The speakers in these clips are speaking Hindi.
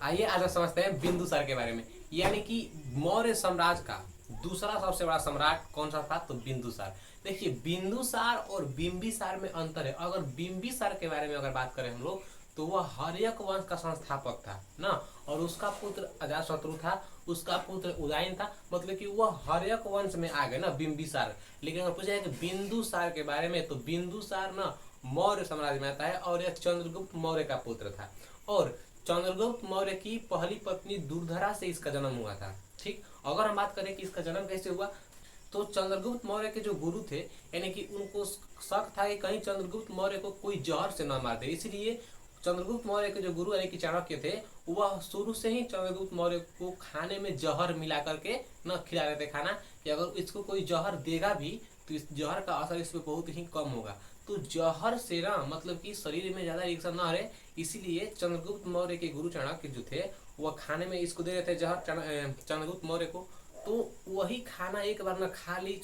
आइए आज हम समझते हैं बिंदुसार के बारे में। यानी कि मौर्य साम्राज्य का दूसरा सबसे बड़ा सम्राट कौन सा था, तो बिंदुसार। देखिए बिंदुसार और बिंबिसार में अंतर है। अगर बिंबिसार के बारे में अगर बात करें हम लोग, तो वह हर्यक वंश का संस्थापक था ना, और उसका पुत्र अजातशत्रु था, उसका पुत्र उदयन था। मतलब कि वह हर्यक वंश में आ गए ना बिंबिसार। लेकिन अगर पूछा जाए कि बिंदुसार के बारे में, तो बिंदुसार ना मौर्य साम्राज्य में आता है और यह चंद्रगुप्त मौर्य का पुत्र था। और चंद्रगुप्त मौर्य की पहली पत्नी दुर्धरा से इसका जन्म हुआ था। ठीक, अगर हम बात करें कि इसका जन्म कैसे हुआ, तो चंद्रगुप्त मौर्य के जो गुरु थे, यानी कि उनको शक था कि कहीं चंद्रगुप्त मौर्य को कोई जहर से न मार दे, इसलिए चंद्रगुप्त मौर्य के जो गुरु यानी कि चाणक्य थे, वह शुरू से ही चंद्रगुप्त मौर्य को खाने में जहर मिला करके न खिला रहे थे खाना, कि अगर इसको कोई जहर देगा भी तो इस जहर का असर इस पर बहुत ही कम होगा। तो जहर से ना मतलब कि शरीर में ज्यादा रिएक्शन ना रहे, इसीलिए चंद्रगुप्त मौर्य के गुरु चाणक्य जो थे, वह खाने में इसको दे रहे थे जहर चंद्रगुप्त मौर्य को। तो वही खाना एक बार ना खा ली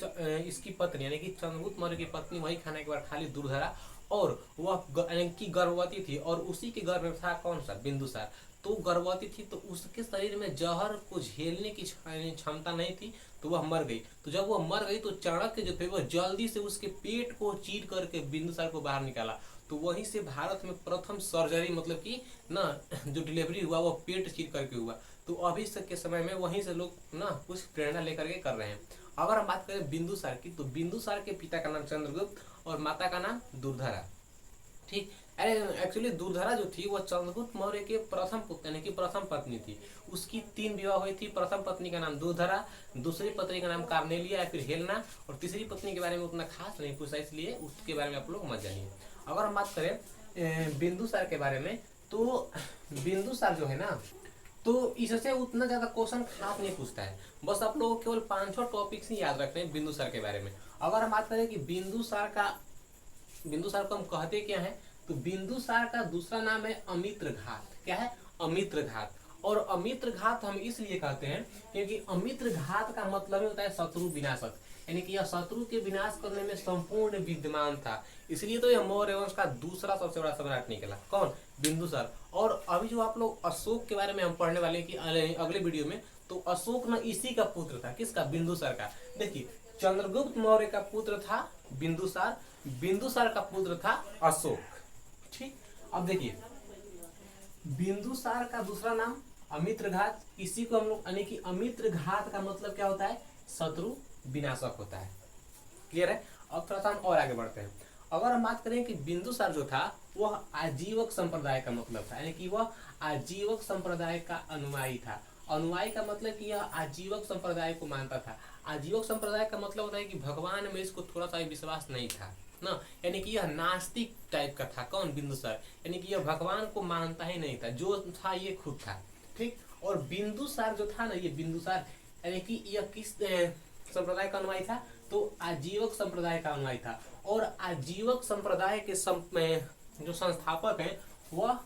इसकी पत्नी यानी कि चंद्रगुप्त मौर्य की पत्नी, वही खाना एक बार खा ली दुर्धरा, और वह यानी कि गर्भवती थी, और उसी के गर्भ में था कौन सा, बिंदुसार। तो गर्भवती थी तो उसके शरीर में जहर को झेलने की क्षमता नहीं थी, तो वह मर गई। तो जब वह मर गई तो चाणक्य जो थे वह जल्दी से उसके पेट को चीर करके बिंदुसार को बाहर निकाला। तो वहीं से भारत में प्रथम सर्जरी मतलब कि ना जो डिलीवरी हुआ वो पेट चीर करके हुआ। तो अभी तक के समय में वहीं से लोग ना कुछ प्रेरणा लेकर के कर रहे हैं। अगर हम बात करें बिंदुसार की, तो बिंदुसार के पिता का नाम चंद्रगुप्त और माता का नाम दुर्धरा। ठीक, एक्चुअली दुर्धरा जो थी वह चंद्रगुप्त मौर्य के प्रथम पुत्र यानी कि प्रथम पत्नी थी। उसकी 3 विवाह हुई थी। प्रथम पत्नी का नाम दुर्धरा, दूसरी पत्नी का नाम कार्नेलिया या फिर हेलना, और तीसरी पत्नी के बारे में उतना खास नहीं पूछा, इसलिए उसके बारे में आप लोग मत जानिए। अगर हम बात करें बिंदुसार के बारे में, तो बिंदुसार जो है ना, तो इससे उतना ज्यादा क्वेश्चन खास नहीं पूछता है। बस आप लोगों को केवल 5-6 टॉपिक्स ही याद रखने हैं बिंदुसार के बारे में। अगर हम बात करें कि बिंदुसार को हम कहते क्या है, तो बिंदुसार का दूसरा नाम है अमित्र घात। क्या है, अमित्र घात। और अमित्र घात हम इसलिए कहते हैं क्योंकि अमित्र घात का मतलब होता है शत्रु विनाशक, यानी कि यह शत्रु के विनाश करने में संपूर्ण विद्यमान था। इसलिए तो यह मौर्य वंश का दूसरा सबसे बड़ा सम्राट निकला, कौन, बिंदुसार। और अभी जो आप लोग अशोक के बारे में हम पढ़ने वाले कि अगले वीडियो में, तो अशोक ना इसी का पुत्र था, किसका, बिंदुसार का। देखिए चंद्रगुप्त मौर्य का पुत्र था बिंदुसार, बिंदुसार का पुत्र था अशोक। ठीक, अब देखिए बिंदुसार का दूसरा नाम अमित्र घात, इसी को हम लोग यानी कि अमित्र घात का मतलब क्या होता है, शत्रु विनाशक होता है। क्लियर है। अब थोड़ा सा हम और आगे बढ़ते हैं। अगर हम बात करें कि बिंदुसार जो था वह आजीवक संप्रदाय का मतलब था, यानी कि वह आजीवक संप्रदाय का अनुयायी था। अनुयायी का मतलब कि यह आजीवक संप्रदाय को मानता था। आजीवक संप्रदाय का मतलब होता है कि भगवान में इसको थोड़ा सा विश्वास नहीं था ना, यानी कि यह नास्तिक टाइप का था, कौन, बिंदुसार। यानी कि यह भगवान को मानता ही नहीं था, जो था ये खुद था। ठीक, और बिंदुसार जो था ना, ये बिंदुसार यानी कि यह किस संप्रदाय का अनुयायी था, तो आजीवक संप्रदाय का अनुयायी था। और आजीवक संप्रदाय के जो संस्थापक हैं वह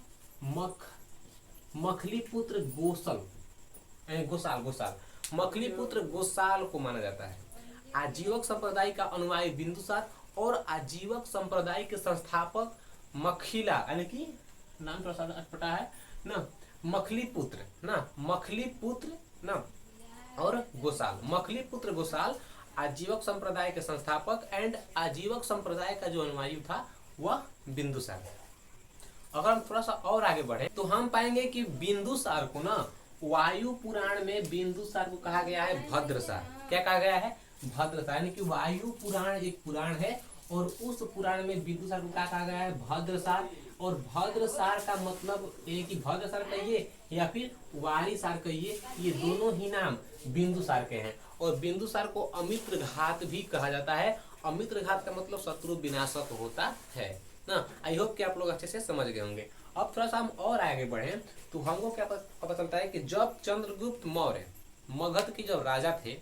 मखलीपुत्र गोसाल मखलीपुत्र गोसाल को माना जाता है। आजीवक संप्रदाय का अनुयायी बिंदुसार और आजीवक संप्रदाय के संस्थापक मखिला, यानी कि नाम थोड़ा सा अटपटा है ना, मखलीपुत्र ना और गोसाल, मखलीपुत्र गोसाल आजीवक संप्रदाय के संस्थापक एंड आजीवक संप्रदाय का जो अनुयायी था वह बिंदुसार। अगर हम थोड़ा सा और आगे बढ़े तो हम पाएंगे कि बिंदुसार को ना वायु पुराण में बिंदुसार को कहा गया है भद्रसार। क्या कहा गया है, भद्रसार। यानी कि वायु पुराण एक पुराण है और उस पुराण में बिंदुसार को क्या कहा गया है, भद्रसार। और भद्रसार का मतलब ये कि भद्रसार कहिए या फिर वारिसार कहिए, ये दोनों ही नाम बिंदुसार के हैं। और बिंदुसार को अमित्र घात भी कहा जाता है। अमित्र घात का मतलब शत्रु विनाशक होता है ना। आई होप कि आप लोग अच्छे से समझ गए होंगे। अब थोड़ा सा हम और आगे बढ़े तो हमको क्या पता चलता है कि जब चंद्रगुप्त मौर्य मगध के जब राजा थे,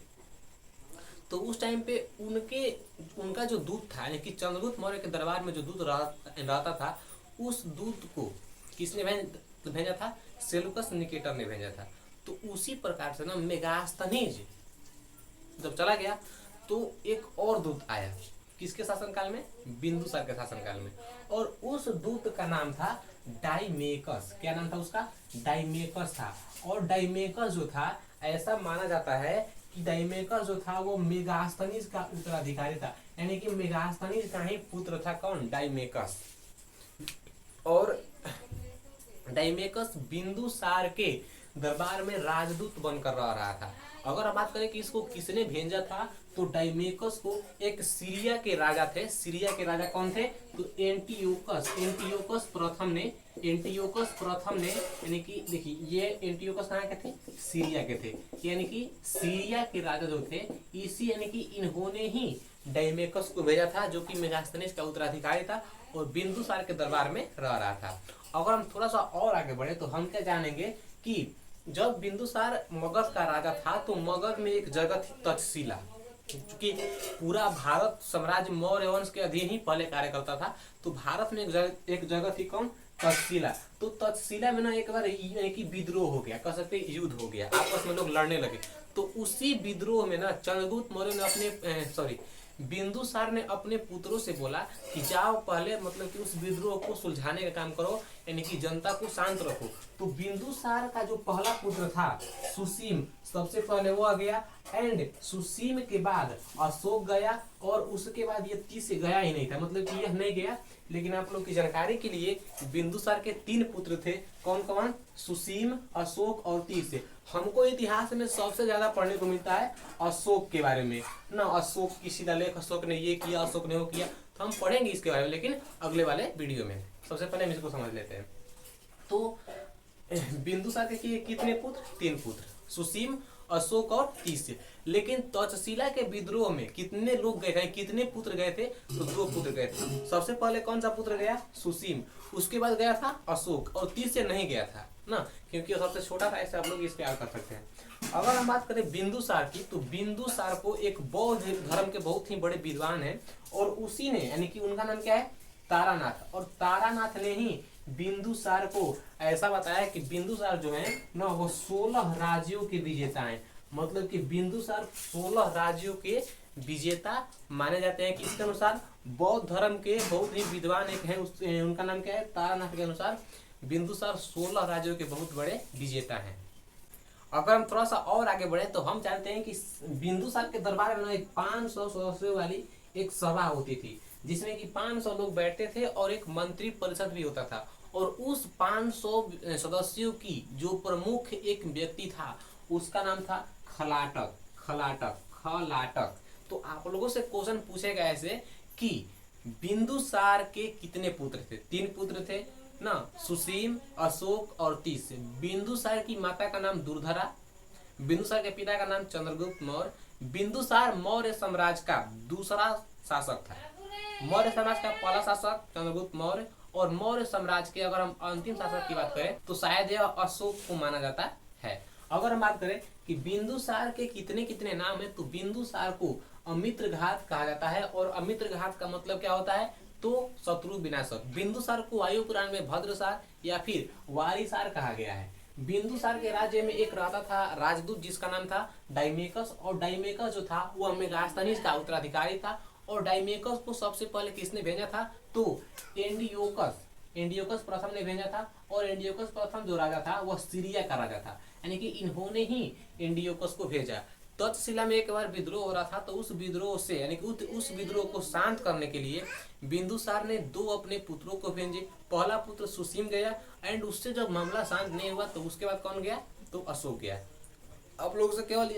तो उस टाइम पे उनका जो दूत था, यानी कि चंद्रगुप्त मौर्य के दरबार में जो दूत रहता था, उस दूत को किसने भेजा था, सेलुकस निकेटर ने भेजा था। तो उसी प्रकार से ना मेगास्थनीज जब चला गया तो एक और दूत आया, किसके शासनकाल में, बिंदुसार के शासनकाल में। और उस दूत का नाम था डाइमेकस। क्या नाम था उसका? डाइमेकस था। और डाइमेकस जो था, ऐसा माना जाता है कि डाइमेकस जो था वो मेगास्थनीज का उत्तराधिकारी था, यानी कि मेगास्थनीज का ही पुत्र था। कौन? डाइमेकस। और डाइमेकस बिंदुसार के दरबार में राजदूत बनकर रह रहा था। अगर हम बात करें कि इसको किसने भेजा था, तो डाइमेकस को एक सीरिया के राजा थे। सीरिया के राजा कौन थे? तो एंटियोकस प्रथम ने, यानी कि देखिए ये एंटियोकस कहाँ के थे? सीरिया के थे। यानी कि सीरिया के राजा जो थे, इसी यानी कि इन्होंने ही डाइमेकस को भेजा था, जो कि मेगास्थनीज का उत्तराधिकारी था और बिंदुसार के दरबार में रह रहा था। अगर हम थोड़ा सा और आगे बढ़े तो हम क्या जानेंगे कि जब बिंदुसार मगध का राजा था, तो मगध में एक जगह थी तक्षशिला। क्योंकि पूरा भारत साम्राज्य मौर्य वंश के अधीन ही पहले कार्य करता था, तो भारत में एक जगह थी। कौन? तक्षशिला। तो तक्षशिला में ना एक बार कि विद्रोह हो गया, कह सकते युद्ध हो गया, आपस में लोग लड़ने लगे। तो उसी विद्रोह में ना चंद्रगुप्त मौर्य ने अपने बिंदुसार ने अपने पुत्रों से बोला कि जाओ पहले मतलब कि उस विद्रोह को सुलझाने का काम करो, यानी कि जनता को शांत रखो। तो बिंदुसार का जो पहला पुत्र था सुसीम, सबसे पहले वो आ गया। एंड सुसीम के बाद अशोक गया, और उसके बाद ये तीस गया ही नहीं था, मतलब कि यह नहीं गया। लेकिन आप लोग की जानकारी के लिए बिंदुसार के 3 पुत्र थे। कौन कौन? सुसीम, अशोक और तीस। हमको इतिहास में सबसे ज्यादा पढ़ने को मिलता है अशोक के बारे में ना, अशोक की शिलालेख, अशोक ने ये किया, अशोक ने वो किया, तो हम पढ़ेंगे इसके बारे में, लेकिन अगले वाले वीडियो में। सबसे पहले हम इसको समझ लेते हैं। तो बिंदुसार के कितने पुत्र? 3 पुत्र, सुसीम, अशोक और तीस। लेकिन तक्षशिला के विद्रोह में कितने लोग गए थे, कितने पुत्र गए थे? तो 2 पुत्र गए थे। सबसे पहले कौन सा पुत्र गया? सुसीम। उसके बाद गया था अशोक, और तीस से नहीं गया था ना, क्योंकि सबसे छोटा था। ऐसे आप लोग इसके याद कर सकते हैं। अगर हम बात करें बिंदुसार की, तो बिंदुसार को एक बौद्ध धर्म के बहुत ही बड़े विद्वान है, और उसी ने, यानी कि उनका नाम क्या है? तारानाथ। और तारानाथ ने ही बिंदुसार को ऐसा बताया कि बिंदुसार जो है ना, वो 16 राज्यों के विजेता हैं। मतलब कि बिंदुसार 16 राज्यों के विजेता माने जाते हैं। किसके अनुसार? बौद्ध धर्म के बहुत ही विद्वान एक है, उनका नाम क्या है? तारानाथ के अनुसार बिंदुसार 16 राज्यों के बहुत बड़े विजेता हैं। अगर हम थोड़ा सा और आगे बढ़े तो हम जानते हैं कि बिंदुसार के दरबार में एक 500 सदस्यों वाली एक सभा होती थी, जिसमें कि 500 लोग बैठते थे और एक मंत्री परिषद भी होता था। और उस 500 सदस्यों की जो प्रमुख एक व्यक्ति था, उसका नाम था खलाटक। तो आप लोगों से क्वेश्चन पूछेगा ऐसे कि बिंदुसार के कितने पुत्र थे? 3 पुत्र थे ना, सुसीम, अशोक और तीस। बिंदुसार की माता का नाम दुर्धरा, बिंदुसार के पिता का नाम चंद्रगुप्त मौर्य। बिंदुसार मौर्य साम्राज्य का दूसरा शासक था। मौर्य साम्राज्य का पहला शासक चंद्रगुप्त मौर्य, और मौर्य साम्राज्य के अगर हम अंतिम शासक की बात करें तो शायद यह अशोक को माना जाता है। अगर हम बात करें कि बिंदुसार के कितने कितने नाम है, तो बिंदुसार को अमित्रघात कहा जाता है। और अमित्रघात का मतलब क्या होता है? तो शत्रु विनाशक। बिंदुसार को वायु पुराण में भद्रसार या फिर वारिसार कहा गया है। बिंदुसार के राज्य में एक रहता था राजदूत, जिसका नाम था डाइमेकस। और डाइमेकस जो था वो मेगास्थनीज का उत्तराधिकारी था। और डाइमेकस को सबसे पहले किसने भेजा था? तो एंडियोकस प्रथम ने भेजा था। और एंडियोकस प्रथम जो राजा था वह सीरिया का राजा था, यानी कि इन्होंने ही एंडियोकस को भेजा। तक्षशिला में एक बार विद्रोह हो रहा था, तो उस विद्रोह से, यानी कि उस विद्रोह को शांत करने के लिए बिंदुसार ने 2 अपने पुत्रों को भेजे। पहला पुत्र सुसीम गया, एंड उससे जब मामला शांत नहीं हुआ तो उसके बाद कौन गया? तो अशोक गया। आप लोगों से केवल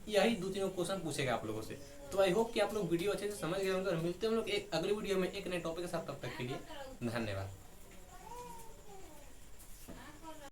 यही 2-3 क्वेश्चन पूछेगा आप लोगों से। तो आई होप कि आप लोग वीडियो अच्छे से समझ गए होंगे, और मिलते हैं हम लोग एक अगले वीडियो में एक नए टॉपिक के साथ। तब तक के लिए धन्यवाद।